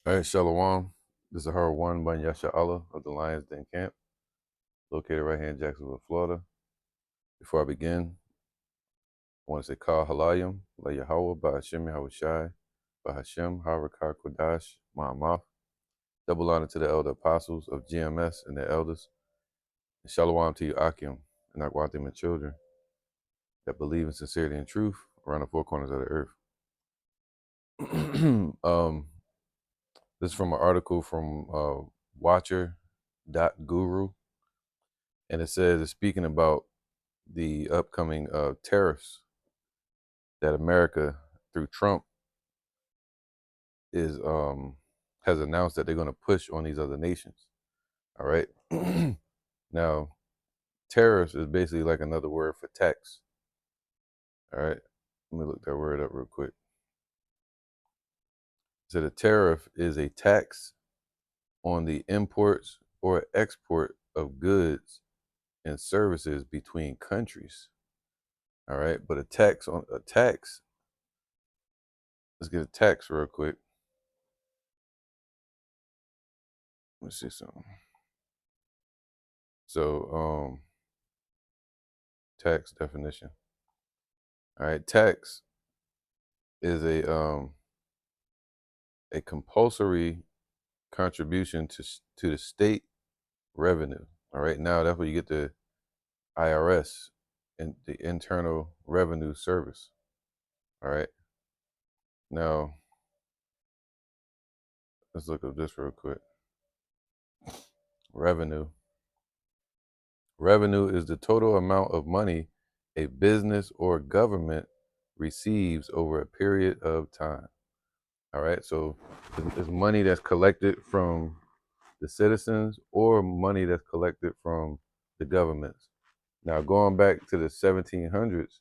All right, Shalom. This is her one by Yasha Allah of the Lions Den Camp, located right here in Jacksonville, Florida. Before I begin, I want to say Kal Halayim, La Yahweh, Ba Hashem Yahushai, Ba Hashem, Harakar Kodash, Ma'amaf. Double honor to the elder apostles of GMS and their elders. And Shalom to you, Akim, and Akwatim and children that believe in sincerity and truth around the four corners of the earth. This is from an article from Watcher.guru, and it says it's speaking about the upcoming tariffs that America, through Trump, is has announced that they're going to push on these other nations. All right. Now, tariffs is basically like another word for tax. All right. Let me look that word up real quick. So, a tariff is a tax on the imports or export of goods and services between countries. All right. But a tax, let's get a tax real quick. Let's see something. So, tax definition. All right, tax is a compulsory contribution to the state revenue. All right, now that's where you get the IRS and the Internal Revenue Service. All right, now let's look at this real quick. Revenue. Revenue is the total amount of money a business or government receives over a period of time. All right, so it's money that's collected from the citizens or money that's collected from the governments. Now, going back to the 1700s,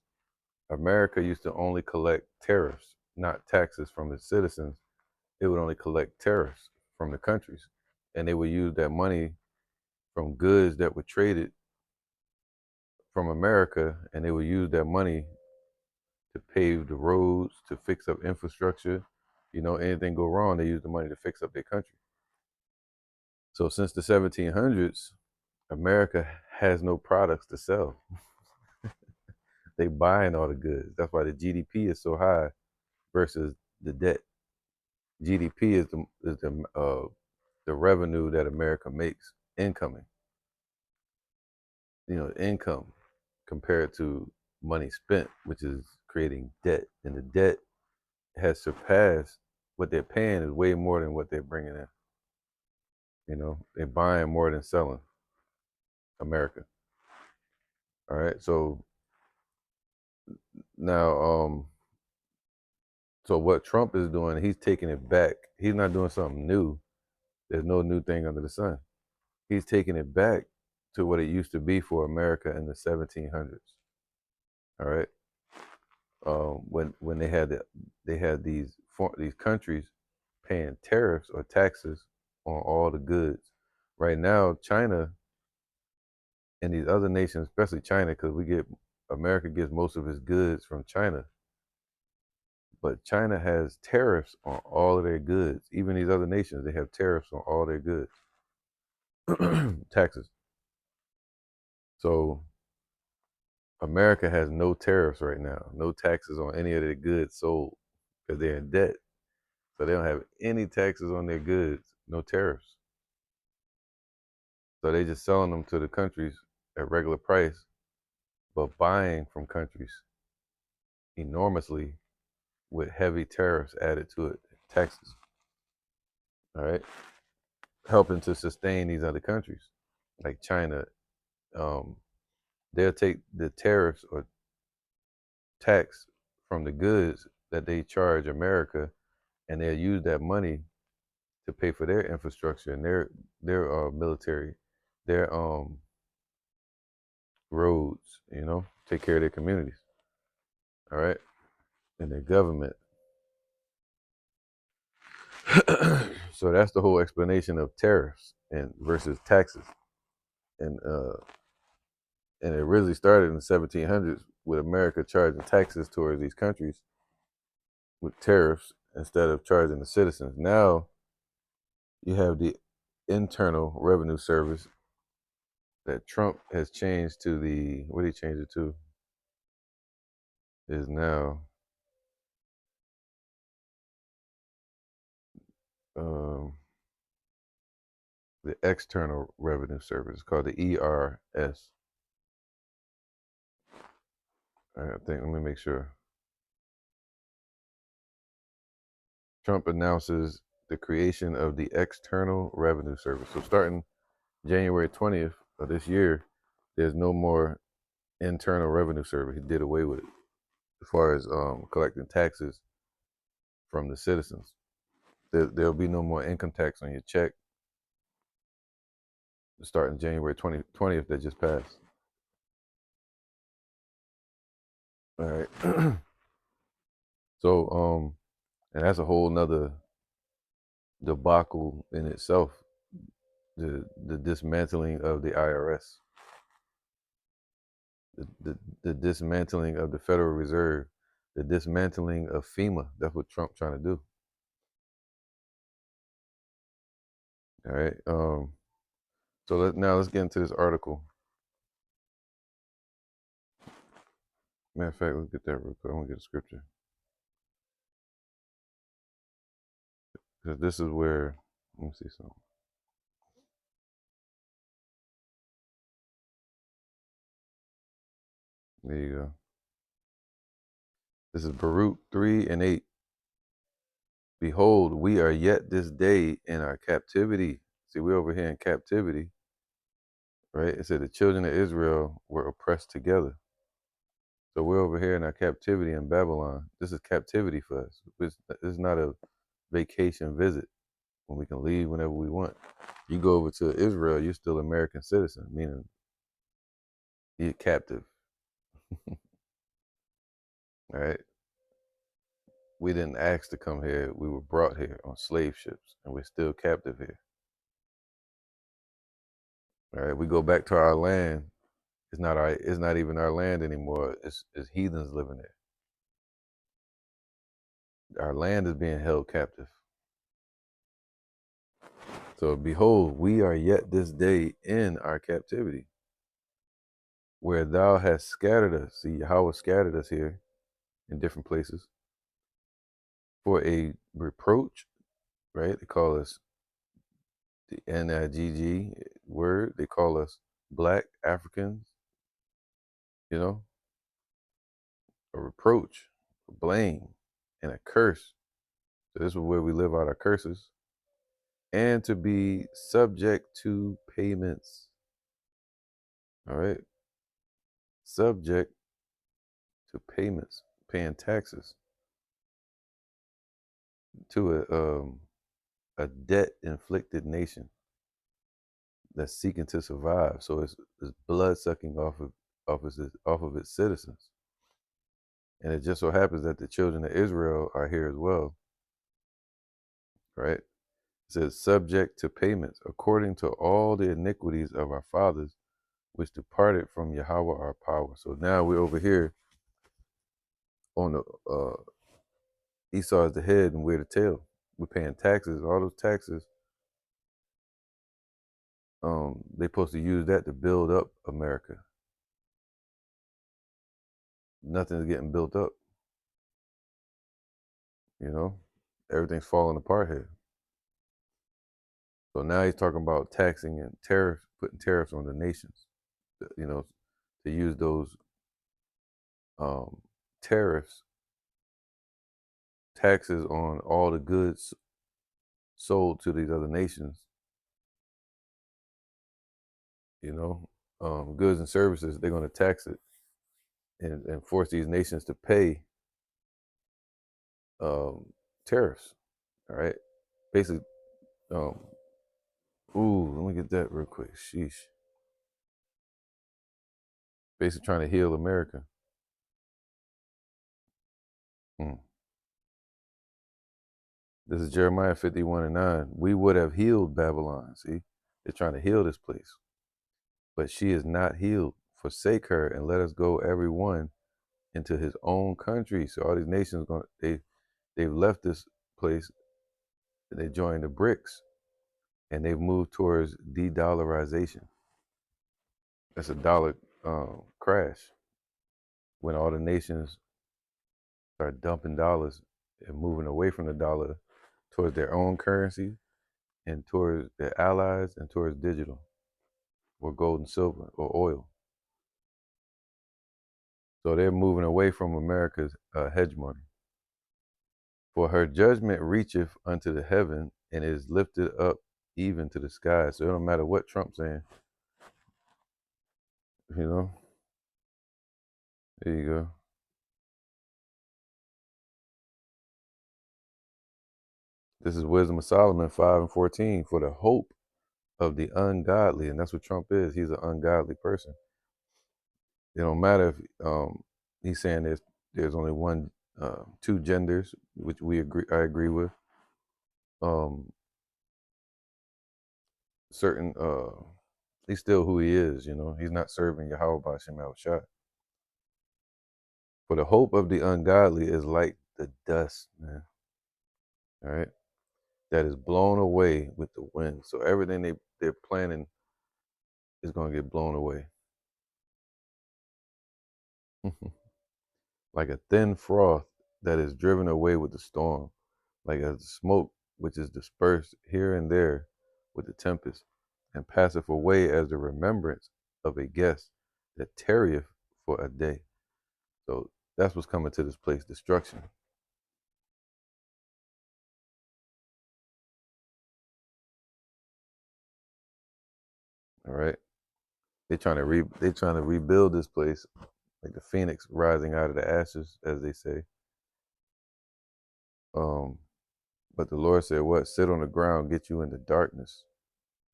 America used to only collect tariffs, not taxes from the citizens. It would only collect tariffs from the countries. And they would use that money from goods that were traded from America, and they would use that money to pave the roads, to fix up infrastructure. Anything go wrong, they use the money to fix up their country. So since the 1700s, America has no products to sell. They buying all the goods. That's why the GDP is so high versus the debt. GDP is the revenue that America makes incoming. Income compared to money spent, which is creating debt, and the debt has surpassed what they're paying is way more than what they're bringing in. They're buying more than selling. America. All right, so now, so what Trump is doing, he's taking it back. He's not doing something new. There's no new thing under the sun. He's taking it back to what it used to be for America in the 1700s. All right, when they had these countries paying tariffs or taxes on all the goods. Right now, China and these other nations, especially China, because America gets most of its goods from China. But China has tariffs on all of their goods. Even these other nations, they have tariffs on all their goods. Taxes. So America has no tariffs right now, no taxes on any of their goods sold because they're in debt. So they don't have any taxes on their goods, no tariffs. So they just selling them to the countries at regular price, but buying from countries enormously with heavy tariffs added to it, taxes. All right, helping to sustain these other countries like China. They'll take the tariffs or tax from the goods that they charge America, and they'll use that money to pay for their infrastructure and their military, their roads. Take care of their communities. All right, and their government. So that's the whole explanation of tariffs and versus taxes, and it really started in the 1700s with America charging taxes towards these countries with tariffs instead of charging the citizens. Now You have the Internal Revenue Service that Trump has changed to the, what he changed it to is now um, the External Revenue Service. It's called the ERS. I think, let me make sure. Trump announces the creation of the External Revenue Service. So starting January 20th of this year, there's no more Internal Revenue Service. He did away with it as far as collecting taxes from the citizens. There'll be no more income tax on your check starting January 20th that just passed. All right. So, and that's a whole nother debacle in itself. The dismantling of the IRS, the dismantling of the Federal Reserve, the dismantling of FEMA. That's what Trump's trying to do. All right. So let's get into this article. Matter of fact, let's get that real quick. I want to get a scripture because this is where. Let me see something. There you go. This is Baruch 3:8. Behold, we are yet this day in our captivity. See, we're over here in captivity, right? It said the children of Israel were oppressed together. So we're over here in our captivity in Babylon. This is captivity for us. It's not a vacation visit when we can leave whenever we want. You go over to Israel, you're still American citizen, meaning you're captive. All right. We didn't ask to come here. We were brought here on slave ships, and we're still captive here. All right. We go back to our land. It's not even our land anymore. It's heathens living there. Our land is being held captive. So behold, we are yet this day in our captivity, where thou hast scattered us. See, Yahweh scattered us here in different places for a reproach, right? They call us the NIGG word. They call us black Africans, you know, a reproach, a blame, and a curse. So this is where we live out our curses. And to be subject to payments. All right. Subject to payments, paying taxes to a debt inflicted nation that's seeking to survive. So it's blood sucking off of its citizens. And it just so happens that the children of Israel are here as well, right? It says, subject to payments according to all the iniquities of our fathers, which departed from Yahweh our power. So now we're over here on the Esau is the head and we're the tail. We're paying taxes. All those taxes, they're supposed to use that to build up America. Nothing's getting built up. You know, everything's falling apart here. So now he's talking about taxing and tariffs, putting tariffs on the nations. You know, to use those tariffs, taxes on all the goods sold to these other nations. You know, goods and services, they're going to tax it and force these nations to pay tariffs. All right, basically. Let me get that real quick. Sheesh. Basically trying to heal America. Hmm. This is Jeremiah 51:9. We would have healed Babylon. See, they're trying to heal this place, but she is not healed. Forsake her and let us go every one into his own country. So all these nations they've left this place and they joined the Brics. and they've moved towards de-dollarization. That's a dollar crash when all the nations start dumping dollars and moving away from the dollar towards their own currency and towards their allies and towards digital or gold and silver or oil. So they're moving away from America's hedge money. For her judgment reacheth unto the heaven and is lifted up even to the sky. So it don't matter what Trump's saying, you know. There you go. This is Wisdom of Solomon 5:14. For the hope of the ungodly, and that's what Trump is. He's an ungodly person. It don't matter if he's saying there's only two genders, which I agree with. Certain he's still who he is, you know. He's not serving Yahweh Bashim al Shah. For the hope of the ungodly is like the dust, man. All right. That is blown away with the wind. So everything they're planning is gonna get blown away. Like a thin froth that is driven away with the storm, like a smoke which is dispersed here and there with the tempest, and passeth away as the remembrance of a guest that tarrieth for a day. So that's what's coming to this place, destruction. All right. They're trying to rebuild this place like the phoenix rising out of the ashes, as they say. Um, but the Lord said, what? Sit on the ground, get you into darkness.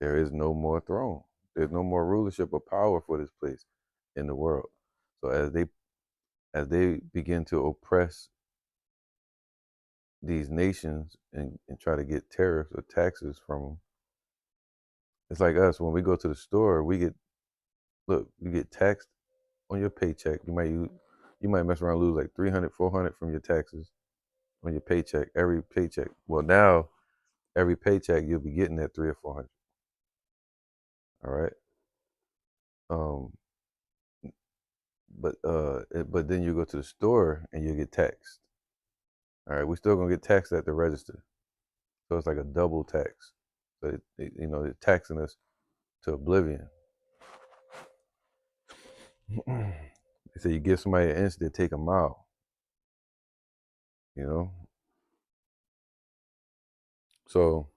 There is no more throne. There's no more rulership or power for this place in the world. So as they begin to oppress these nations and try to get tariffs or taxes from them, it's like us when we go to the store. You get taxed on your paycheck. You might mess around and lose like 300, 400 from your taxes on your paycheck, every paycheck. Well, now every paycheck you'll be getting that 300 or 400. All right. Um, but then you go to the store and you get taxed. All right, we're still gonna get taxed at the register, so it's like a double tax. So they're taxing us to oblivion. They say you give somebody an inch, they take a mile. You know, so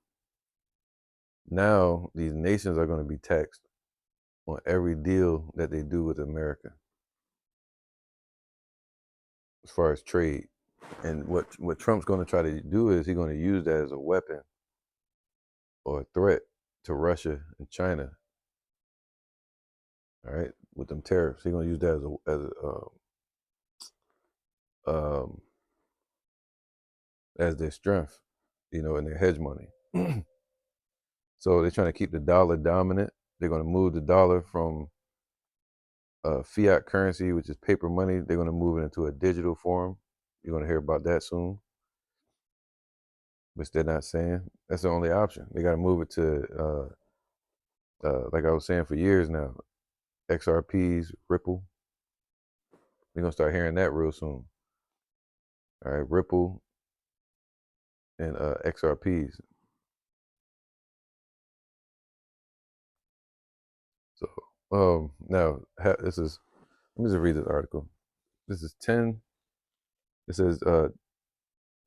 now these nations are going to be taxed on every deal that they do with America, as far as trade. And what Trump's going to try to do is he's going to use that as a weapon or a threat to Russia and China. All right, with them tariffs, he's going to use that um, as their strength, and their hedge money. So they're trying to keep the dollar dominant. They're going to move the dollar from fiat currency, which is paper money. They're going to move it into a digital form. You're going to hear about that soon, which they're not saying. That's the only option. They got to move it to, like I was saying for years now, XRPs, Ripple. We're going to start hearing that real soon. All right, Ripple and XRPs. So now this is. Let me just read this article. This is 10. It says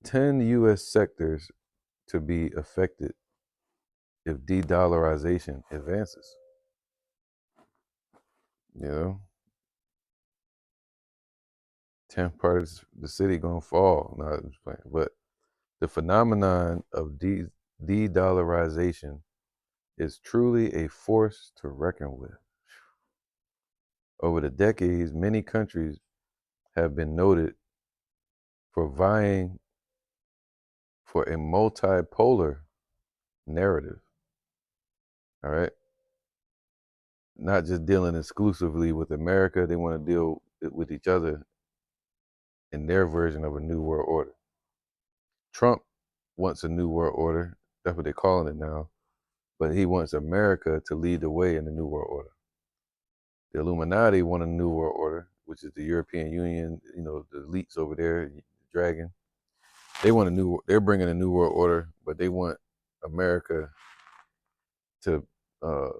10 U.S. sectors to be affected if de-dollarization advances. 10th part of the city gonna fall. No, I'm just playing. But the phenomenon of de-dollarization is truly a force to reckon with. Over the decades, many countries have been noted for vying for a multipolar narrative. All right. Not just dealing exclusively with America, they want to deal with each other in their version of a new world order. Trump wants a new world order. That's what they're calling it now. but he wants America to lead the way in the New World Order. The Illuminati want a New World Order, which is the European Union, the elites over there, the Dragon. They want they're bringing a New World Order, but they want America to uh,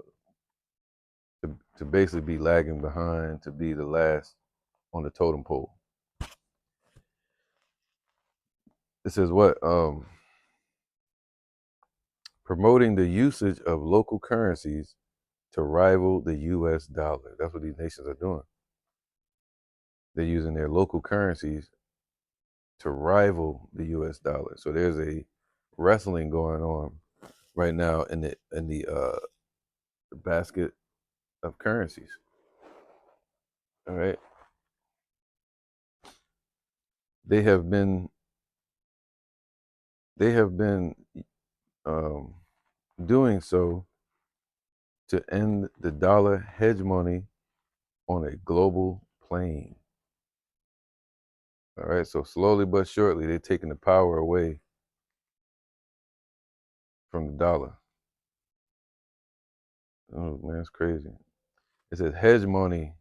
to basically be lagging behind, to be the last on the totem pole. It says what? Promoting the usage of local currencies to rival the US dollar. That's what these nations are doing. They're using their local currencies to rival the US dollar. So there's a wrestling going on right now in the basket of currencies. All right. They have been um, doing so to end the dollar hegemony on a global plane. All right, so slowly but surely, they're taking the power away from the dollar. Oh man, it's crazy. It says hegemony.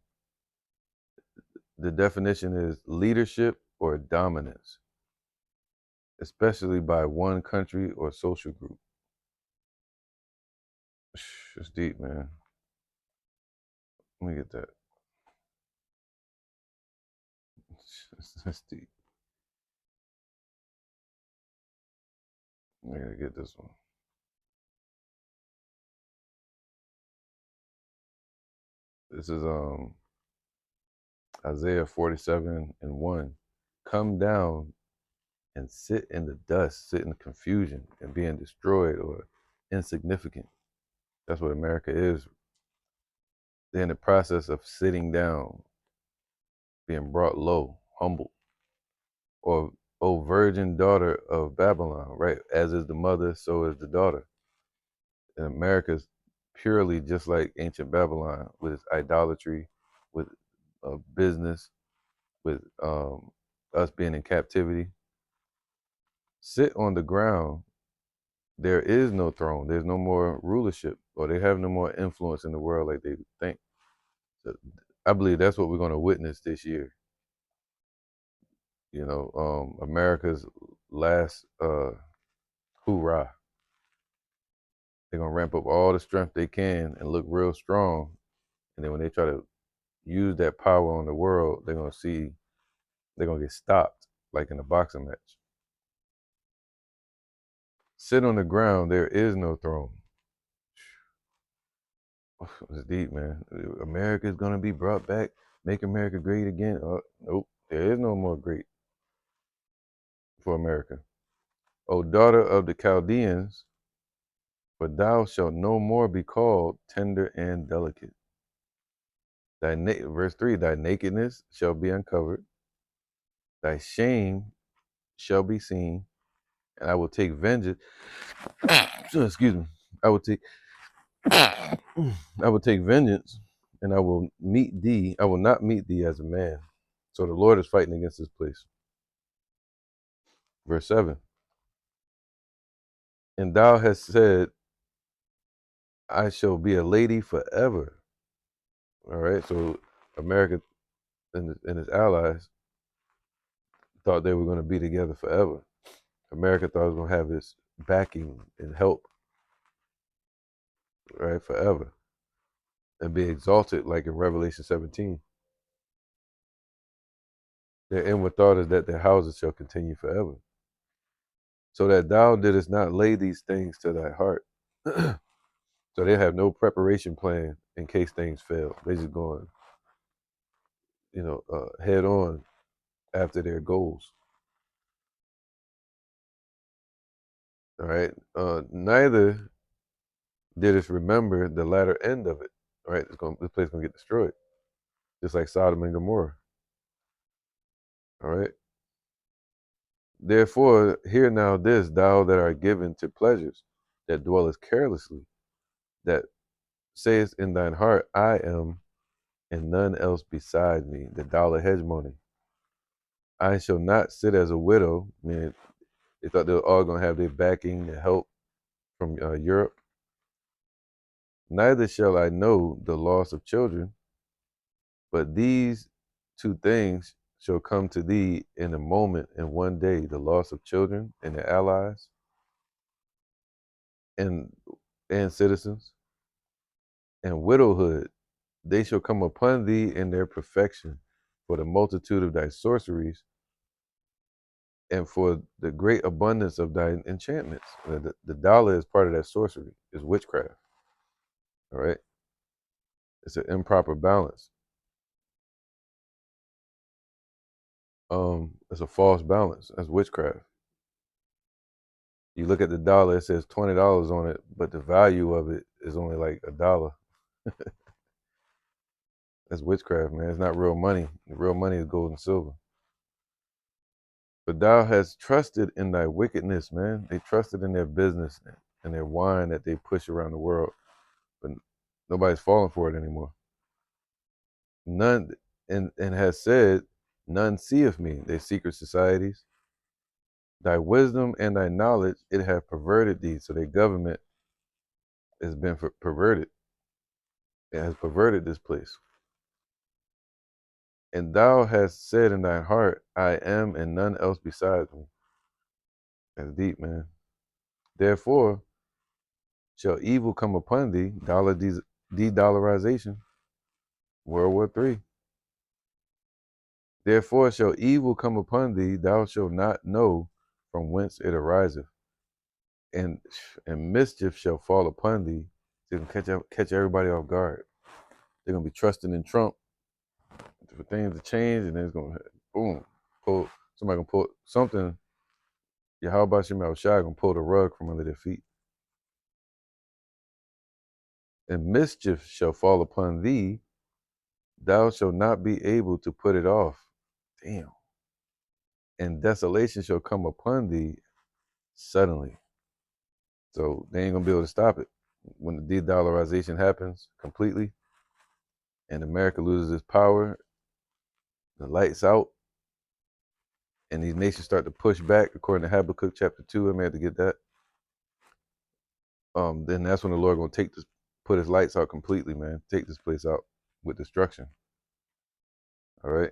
The definition is leadership or dominance, especially by one country or social group. It's deep, man. Let me get that. It's deep. I gotta get this one. This is Isaiah 47:1. Come down and sit in the dust, sit in confusion and being destroyed or insignificant. That's what America is. They're in the process of sitting down, being brought low, humbled. Or, O virgin daughter of Babylon, right? As is the mother, so is the daughter. And America's purely just like ancient Babylon with its idolatry, with business, with us being in captivity. Sit on the ground. There is no throne. There's no more rulership, or they have no more influence in the world like they think. So I believe that's what we're going to witness this year. America's last hoorah. They're gonna ramp up all the strength they can and look real strong. And then when they try to use that power on the world, they're gonna get stopped, like in a boxing match. Sit on the ground, there is no throne. It's deep, man. America is gonna be brought back, make America great again. Nope, there is no more great for America. O daughter of the Chaldeans, for thou shalt no more be called tender and delicate. Verse 3, thy nakedness shall be uncovered, thy shame shall be seen, and I will take vengeance. Excuse me. I will take I will take vengeance, and I will meet thee. I will not meet thee as a man. So the Lord is fighting against this place. Verse 7. And thou hast said, I shall be a lady forever. All right. So America and its allies thought they were going to be together forever. America thought it was going to have its backing and help, right, forever, and be exalted like in Revelation 17. Their inward thought is that their houses shall continue forever. So that thou didst not lay these things to thy heart. So they have no preparation plan in case things fail. They just going, head on after their goals. All right. Neither didst remember the latter end of it. All right. This place is gonna get destroyed, just like Sodom and Gomorrah. All right. Therefore, hear now this, thou that art given to pleasures, that dwellest carelessly, that sayest in thine heart, I am, and none else beside me, the dollar hegemony. I shall not sit as a widow. I mean, they thought they were all going to have their backing, their help from Europe. Neither shall I know the loss of children, but these two things shall come to thee in a moment, in one day, the loss of children and their allies and citizens, and widowhood. They shall come upon thee in their perfection, for the multitude of thy sorceries, and for the great abundance of thy enchantments. The dollar is part of that sorcery, is witchcraft. All right? It's an improper balance. It's a false balance. That's witchcraft. You look at the dollar, it says $20 on it, but the value of it is only like $1. That's witchcraft, man. It's not real money. The real money is gold and silver. But thou hast trusted in thy wickedness, man. They trusted in their business and their wine that they push around the world. But nobody's falling for it anymore. None, and has said, none seeth me. They secret societies. Thy wisdom and thy knowledge, it hath perverted thee. So their government has been perverted. It has perverted this place. And thou hast said in thine heart, I am and none else besides me. That's deep, man. Therefore shall evil come upon thee, de-dollarization, World War III. Therefore shall evil come upon thee, thou shalt not know from whence it ariseth. And mischief shall fall upon thee. They can catch everybody off guard. They're gonna be trusting in Trump for things to change, and then it's gonna boom, somebody gonna pull something. Yeah, how about Shemel Shai gonna pull the rug from under their feet? And mischief shall fall upon thee, thou shalt not be able to put it off. Damn. And desolation shall come upon thee suddenly. So they ain't gonna be able to stop it. When the de-dollarization happens completely and America loses its power, the lights out, and these nations start to push back, according to Habakkuk chapter 2, I may have to get that. Then that's when the Lord gonna put his lights out completely, man. Take this place out with destruction. All right.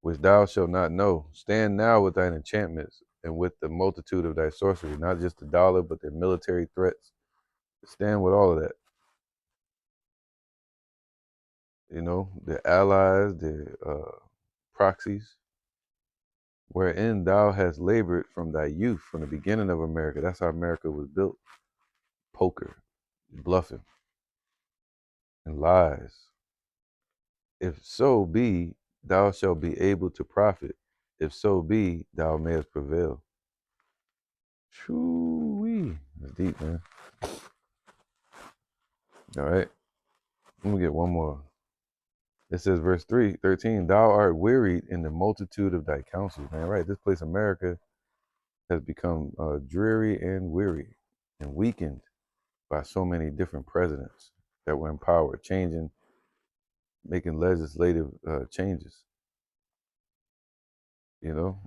Which thou shalt not know. Stand now with thine enchantments and with the multitude of thy sorcery, not just the dollar, but their military threats. Stand with all of that. You know, their allies, their proxies, wherein thou hast labored from thy youth, from the beginning of America. That's how America was built. Poker, bluffing, and lies. If so be, thou shalt be able to profit. If so be, thou mayest prevail. Shoo-wee. That's deep, man. All right. Let me get one more. It says, verse 13, thou art wearied in the multitude of thy counsels, man. Right. This place, America, has become dreary and weary and weakened by so many different presidents that were in power, making legislative changes, you know,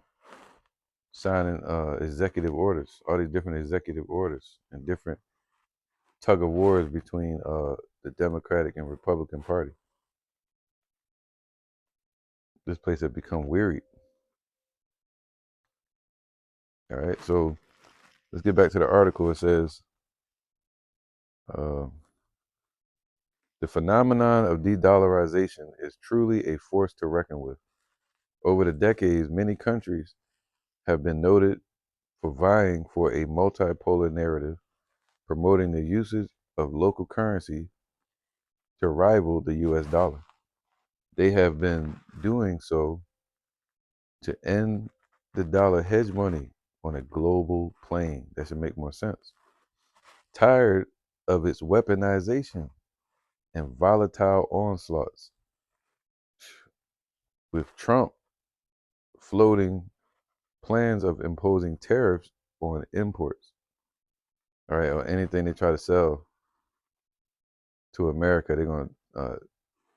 signing executive orders, all these different executive orders and different tug of wars between the Democratic and Republican Party. This place has become weary. All right, so let's get back to the article. It says, the phenomenon of de-dollarization is truly a force to reckon with. Over the decades, many countries have been noted for vying for a multipolar narrative, promoting the usage of local currency to rival the US dollar. They have been doing so to end the dollar hegemony on a global plane. That should make more sense. Tired of its weaponization and volatile onslaughts, with Trump floating plans of imposing tariffs on imports, all right, or anything they try to sell to America, they're going to,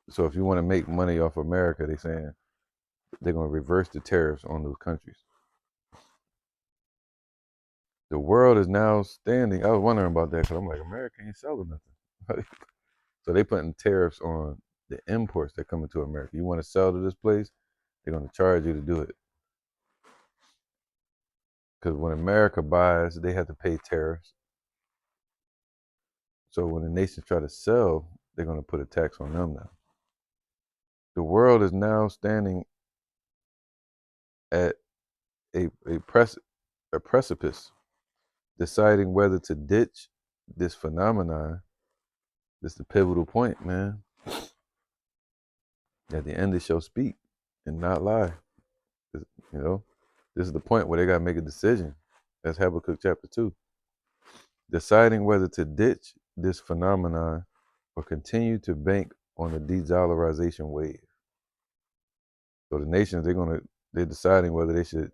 so if you want to make money off America, they're saying they're going to reverse the tariffs on those countries. The world is now standing. I was wondering about that because I'm like, America ain't selling nothing. So they putting tariffs on the imports that come into America. You want to sell to this place, they're going to charge you to do it. Because when America buys, they have to pay tariffs. So when the nations try to sell, they're going to put a tax on them now. The world is now standing at a precipice, deciding whether to ditch this phenomenon. This is the pivotal point, man. At the end, they shall speak and not lie. You know, this is the point where they got to make a decision. That's Habakkuk chapter 2. Deciding whether to ditch this phenomenon or continue to bank on the de-dollarization wave. So the nations, they're deciding whether they should.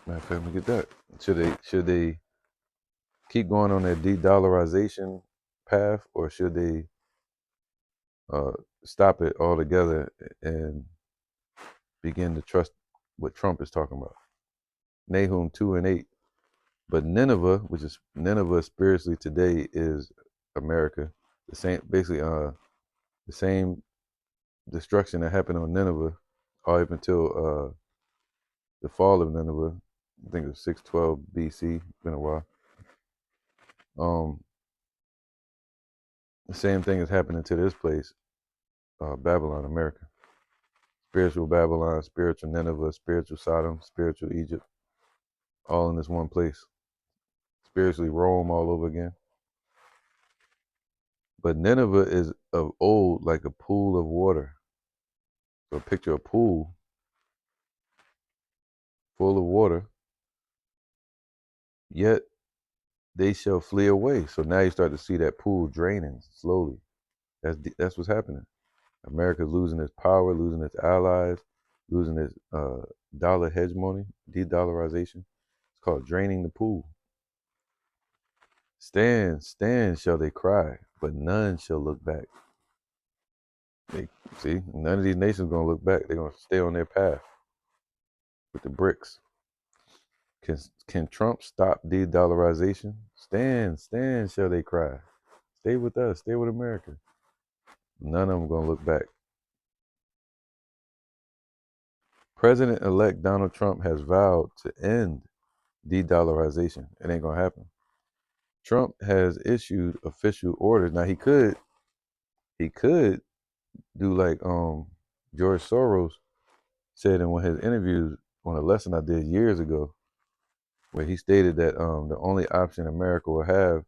Matter of fact, let me get that. Should they keep going on their de-dollarization path, or should they uh, stop it altogether and begin to trust what Trump is talking about? Nahum 2:8. But Nineveh, which is Nineveh spiritually today, is America. The same, basically, the same destruction that happened on Nineveh, all up until the fall of Nineveh. I think it was 612 BC. Been a while. The same thing is happening to this place, Babylon, America. Spiritual Babylon, spiritual Nineveh, spiritual Sodom, spiritual Egypt, all in this one place. Spiritually Rome all over again. But Nineveh is of old like a pool of water. So picture a pool full of water, yet they shall flee away. So now you start to see that pool draining slowly. That's what's happening. America's losing its power, losing its allies, losing its dollar hegemony, de-dollarization. It's called draining the pool. Stand, stand, shall they cry, but none shall look back. See, none of these nations gonna look back. They're gonna stay on their path with the Brics. Can Trump stop de-dollarization? Stand, stand, shall they cry. Stay with us. Stay with America. None of them gonna look back. President-elect Donald Trump has vowed to end de-dollarization. It ain't gonna happen. Trump has issued official orders. Now he could do like George Soros said in one of his interviews on a lesson I did years ago, where he stated that the only option America will have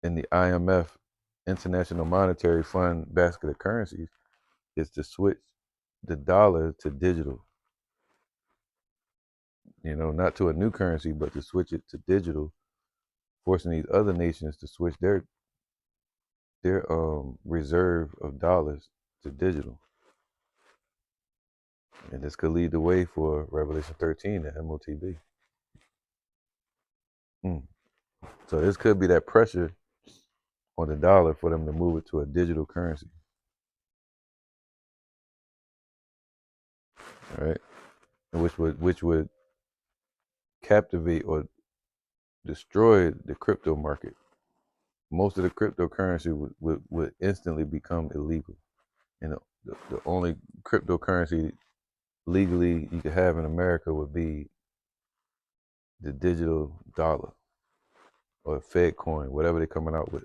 in the IMF, International Monetary Fund basket of currencies, is to switch the dollar to digital. You know, not to a new currency, but to switch it to digital, forcing these other nations to switch their reserve of dollars to digital. And this could lead the way for Revelation 13, the MOTB. So this could be that pressure on the dollar for them to move it to a digital currency. All right, which would captivate or destroy the crypto market. Most of the cryptocurrency would instantly become illegal. And the only cryptocurrency legally you could have in America would be the digital dollar or Fed coin, whatever they're coming out with.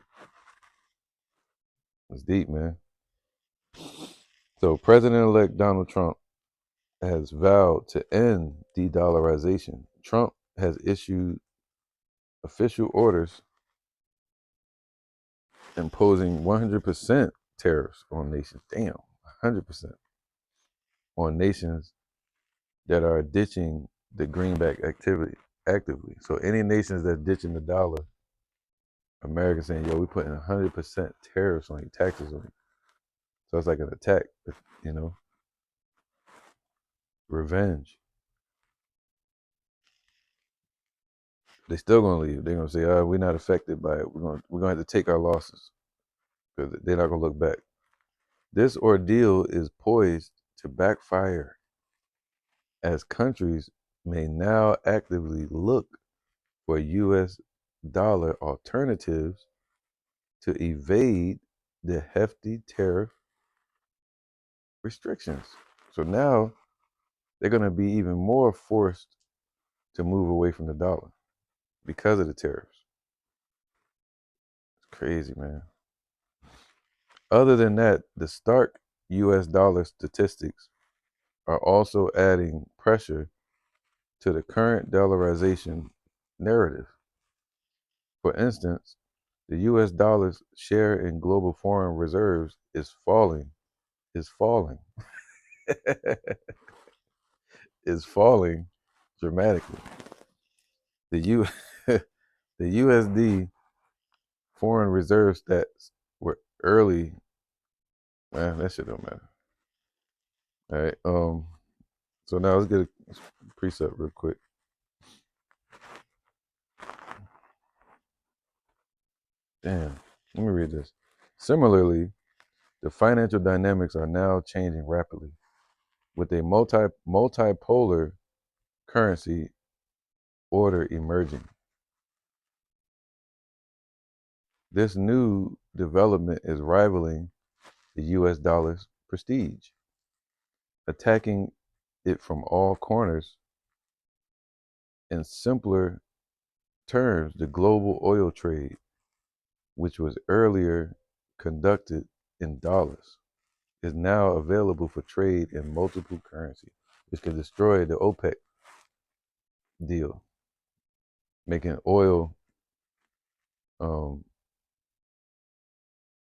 It's deep, man. So President-elect Donald Trump has vowed to end de-dollarization. Trump has issued official orders imposing 100% tariffs on nations. Damn, 100% on nations that are ditching the greenback actively. So any nations that's ditching the dollar, America saying, yo, we putting 100% tariffs on you, taxes on you. So it's like an attack, you know, revenge. They still gonna leave. They're gonna say, we're not affected by it. We're gonna have to take our losses because they're not gonna look back. This ordeal is poised to backfire as countries may now actively look for U.S. dollar alternatives to evade the hefty tariff restrictions. So now they're going to be even more forced to move away from the dollar because of the tariffs. It's crazy, man. Other than that, the stark US dollar statistics are also adding pressure to the current dollarization narrative. For instance, the US dollar's share in global foreign reserves is falling, is falling dramatically. The U the USD foreign reserve stats were early. Man, that shit don't matter. All right. So now let's get a precept real quick. Damn. Let me read this. Similarly, the financial dynamics are now changing rapidly, with a multipolar currency order emerging. This new development is rivaling the US dollar's prestige, attacking it from all corners. In simpler terms, the global oil trade, which was earlier conducted in dollars, is now available for trade in multiple currencies, which can destroy the OPEC deal, making oil,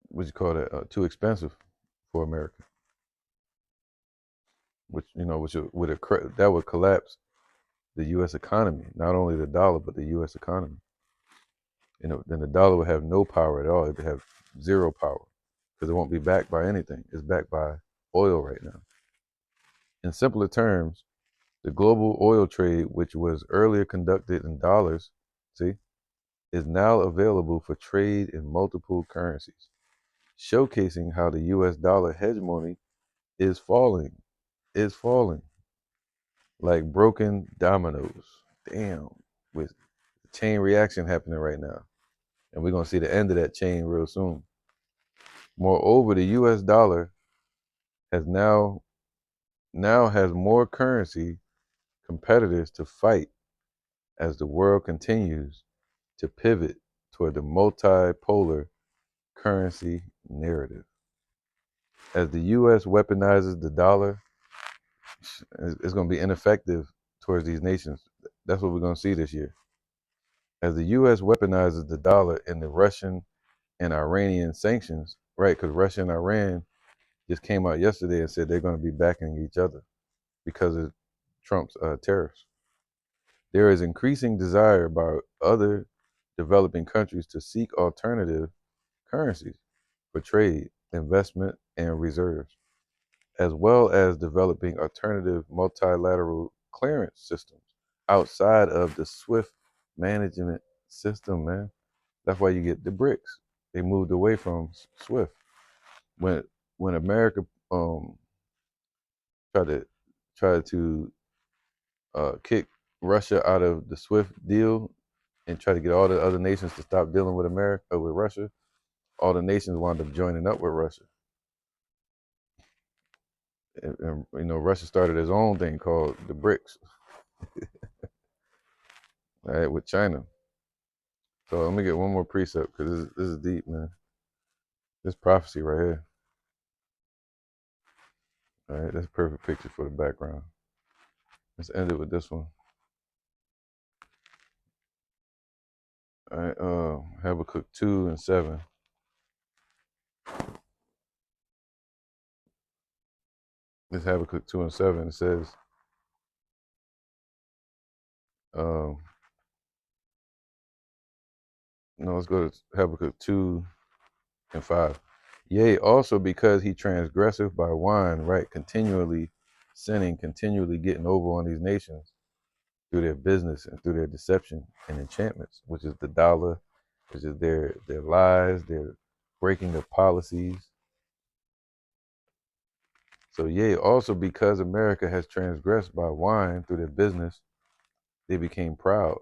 what you call that, too expensive for America. Which that would collapse the U.S. economy, not only the dollar but the U.S. economy. Then the dollar would have no power at all. It would have zero power because it won't be backed by anything. It's backed by oil right now. In simpler terms, the global oil trade, which was earlier conducted in dollars, is now available for trade in multiple currencies, showcasing how the US dollar hegemony is falling, like broken dominoes. Damn, with chain reaction happening right now. And we're gonna see the end of that chain real soon. Moreover, the US dollar has now has more currency competitors to fight as the world continues to pivot toward the multipolar currency narrative. As the US weaponizes the dollar, it's going to be ineffective towards these nations. That's what we're going to see this year. As the US weaponizes the dollar in the Russian and Iranian sanctions, right? Because Russia and Iran just came out yesterday and said they're going to be backing each other because of Trump's tariffs. There is increasing desire by other developing countries to seek alternative currencies for trade, investment, and reserves, as well as developing alternative multilateral clearance systems outside of the SWIFT management system, man. That's why you get the Brics. They moved away from SWIFT. When America tried to kick Russia out of the SWIFT deal and try to get all the other nations to stop dealing with America with Russia, all the nations wound up joining up with Russia. And Russia started its own thing called the Brics, all right, with China. So let me get one more precept because this is deep, man. This prophecy right here. All right, that's a perfect picture for the background. Let's end it with this one. All right, Habakkuk 2:7. This Habakkuk 2:7. It says, no, let's go to Habakkuk 2:5. Yea, also because he transgresseth by wine, right? Continually sinning, continually getting over on these nations through their business and through their deception and enchantments, which is the dollar, which is their lies, their breaking their policies. So yea, also because America has transgressed by wine through their business, they became proud.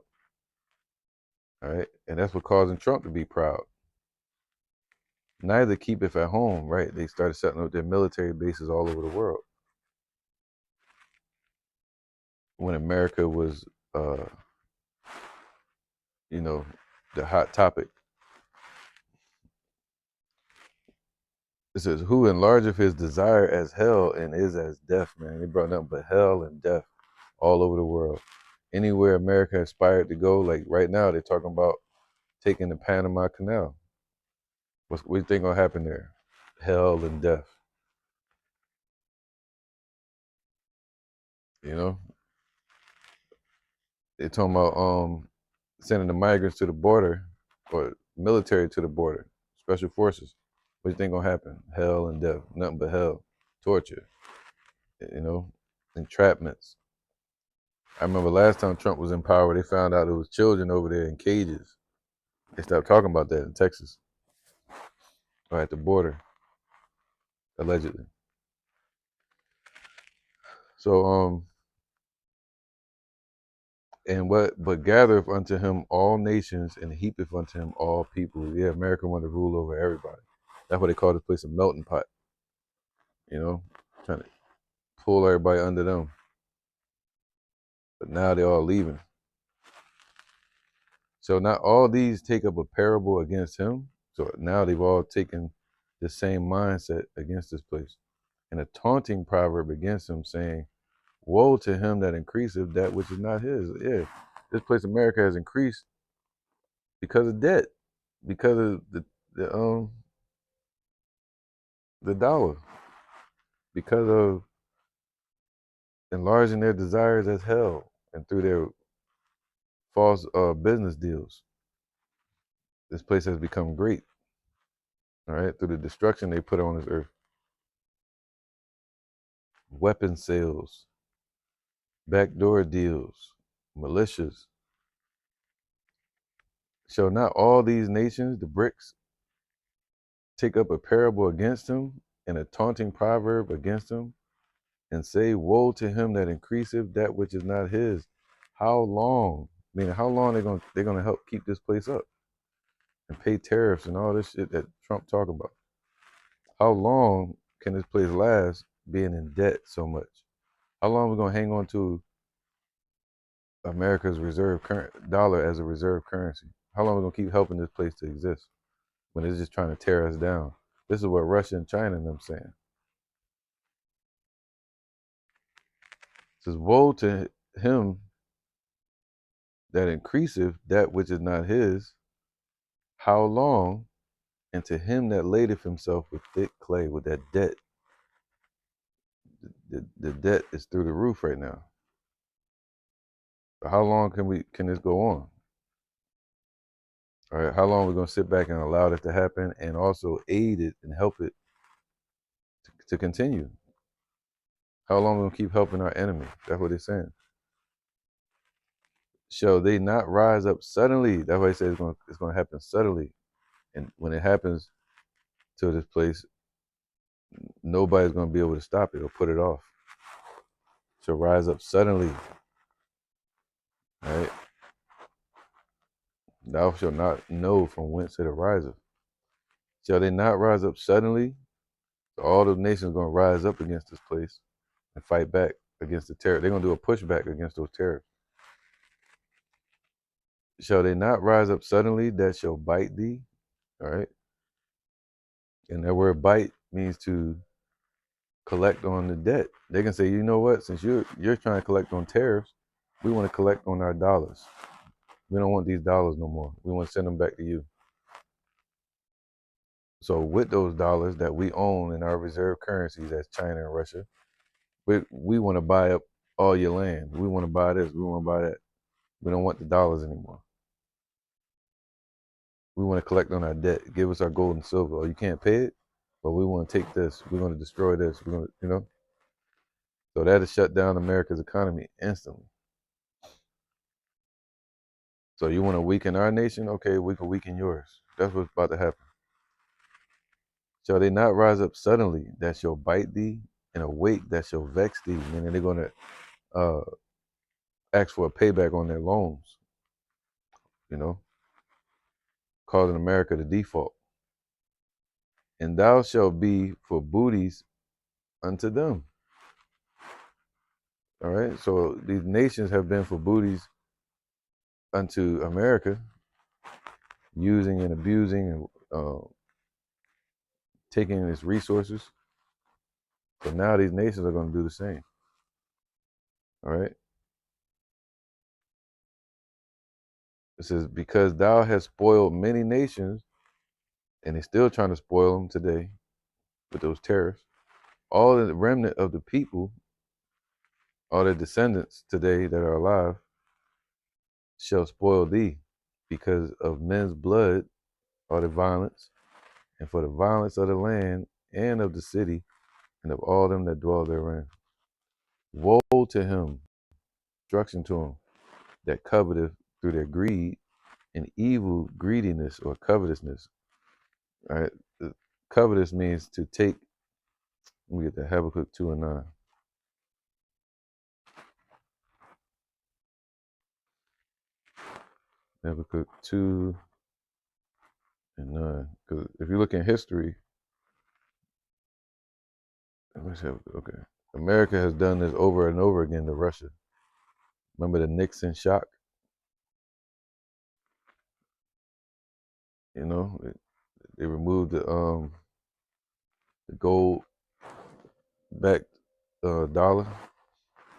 All right. And that's what causing Trump to be proud. Neither keepeth at home, right? They started setting up their military bases all over the world when America was, uh, you know, the hot topic. It says, who enlargeth his desire as hell and is as death, man. They brought nothing but hell and death all over the world. Anywhere America aspired to go, like right now, they're talking about taking the Panama Canal. What do you think gonna happen there? Hell and death. You know, they're talking about sending the migrants to the border or military to the border, special forces. What do you think gonna happen? Hell and death. Nothing but hell, torture. You know, entrapments. I remember last time Trump was in power, they found out there was children over there in cages. They stopped talking about that in Texas or at the border, allegedly. So and what but gathereth unto him all nations and heapeth unto him all people. Yeah, America wanted to rule over everybody. That's why they call this place a melting pot. You know, trying to pull everybody under them. But now they're all leaving. So not all these take up a parable against him. So now they've all taken the same mindset against this place. And a taunting proverb against him, saying, woe to him that increaseth that which is not his. Yeah, this place America has increased because of debt, because of the um the dollar, because of enlarging their desires as hell and through their false business deals. This place has become great, all right, through the destruction they put on this earth. Weapon sales, backdoor deals, militias. Shall not all these nations, the Brics, take up a parable against him and a taunting proverb against him and say, woe to him that increaseth that which is not his? How long? Meaning, how long they're gonna help keep this place up and pay tariffs and all this shit that Trump talk about? How long can this place last being in debt so much? How long are we gonna hang on to America's reserve current dollar as a reserve currency? How long are we gonna keep helping this place to exist when it's just trying to tear us down? This is what Russia and China and them saying. It says, woe to him that increaseth that which is not his. How long? And to him that ladeth himself with thick clay, with that debt. The debt is through the roof right now. So how long can this go on? All right, how long are we gonna sit back and allow that to happen and also aid it and help it to continue? How long are we gonna keep helping our enemy? That's what it's saying. Shall they not rise up suddenly? That's why he says it's gonna happen suddenly. And when it happens to this place, nobody's gonna be able to stop it or put it off. Shall rise up suddenly. Right? Thou shalt not know from whence it ariseth. Shall they not rise up suddenly? So all the nations are going to rise up against this place and fight back against the terror. They're going to do a pushback against those terrorists. Shall they not rise up suddenly that shall bite thee? All right. And that word bite means to collect on the debt. They can say, you know what, since you're trying to collect on tariffs, we want to collect on our dollars. We don't want these dollars no more. We want to send them back to you. So with those dollars that we own in our reserve currencies as China and Russia, we want to buy up all your land. We want to buy this. We want to buy that. We don't want the dollars anymore. We want to collect on our debt. Give us our gold and silver. Oh, you can't pay it, but we want to take this. We're going to destroy this. We're going to, So that has shut down America's economy instantly. So you want to weaken our nation? Okay, we can weaken yours. That's what's about to happen. Shall they not rise up suddenly that shall bite thee, and awake that shall vex thee? Meaning they're going to ask for a payback on their loans, causing America to default. and thou shalt be for booties unto them. All right. So these nations have been for booties unto America, using and abusing and taking its resources. So now these nations are going to do the same. All right. It says, because thou hast spoiled many nations, and they're still trying to spoil them today with those tariffs. All the remnant of the people, all their descendants today that are alive, shall spoil thee because of men's blood, or the violence, and for the violence of the land and of the city and of all them that dwell therein. Woe to him, destruction to him, that coveteth through their greed and evil greediness or covetousness. All right. Covetous means to take. Let me get that, Habakkuk 2 and 9. Habakkuk 2 and 9. Because if you look in history, okay, America has done this over and over again to Russia. Remember the Nixon shock? You know, they removed the gold backed dollar,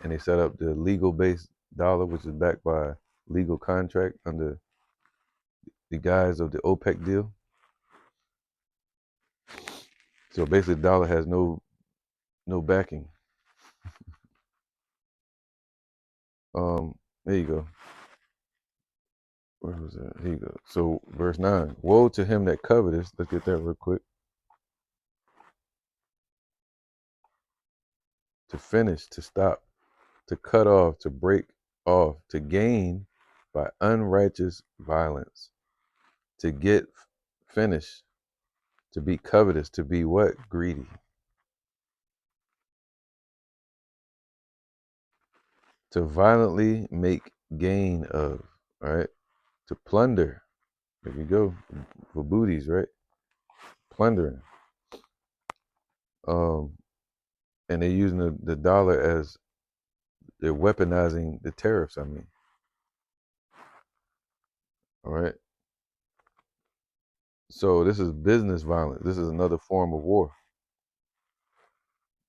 and they set up the legal based dollar, which is backed by legal contract under the guise of the OPEC deal. So basically, the dollar has no backing. There you go. Where was that? Here you go. So verse 9. Woe to him that coveteth. Let's get that real quick. To finish, to stop, to cut off, to break off, to gain by unrighteous violence, to get finished, to be covetous, to be what? Greedy. To violently make gain of, right? To plunder. There you go. For booties, right? Plundering. And they're using the dollar as they're weaponizing the tariffs, I mean. All right. So this is business violence. This is another form of war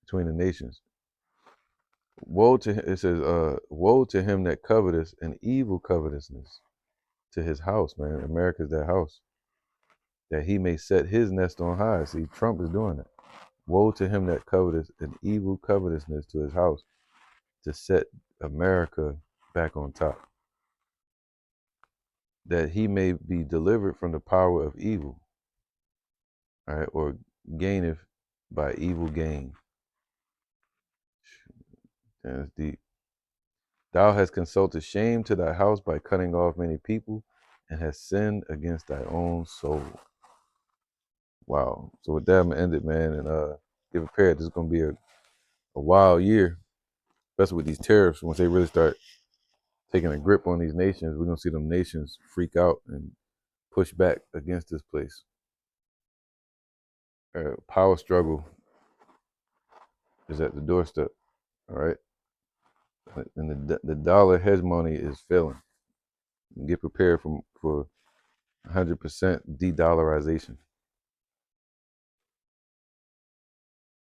between the nations. Woe to it says, woe to him that coveteth an evil covetousness to his house, man. America's that house. That he may set his nest on high. See, Trump is doing that. Woe to him that coveteth an evil covetousness to his house, to set America back on top. That he may be delivered from the power of evil. All right, or gaineth by evil gain. That's deep. Thou hast consulted shame to thy house by cutting off many people, and hast sinned against thy own soul. Wow. So with that, I'm gonna end it, man, and get prepared. This is gonna be a wild year, especially with these tariffs. Once they really start taking a grip on these nations, we're gonna see them nations freak out and push back against this place. Power struggle is at the doorstep. All right, and the dollar hegemony is failing. Get prepared for 100% de-dollarization.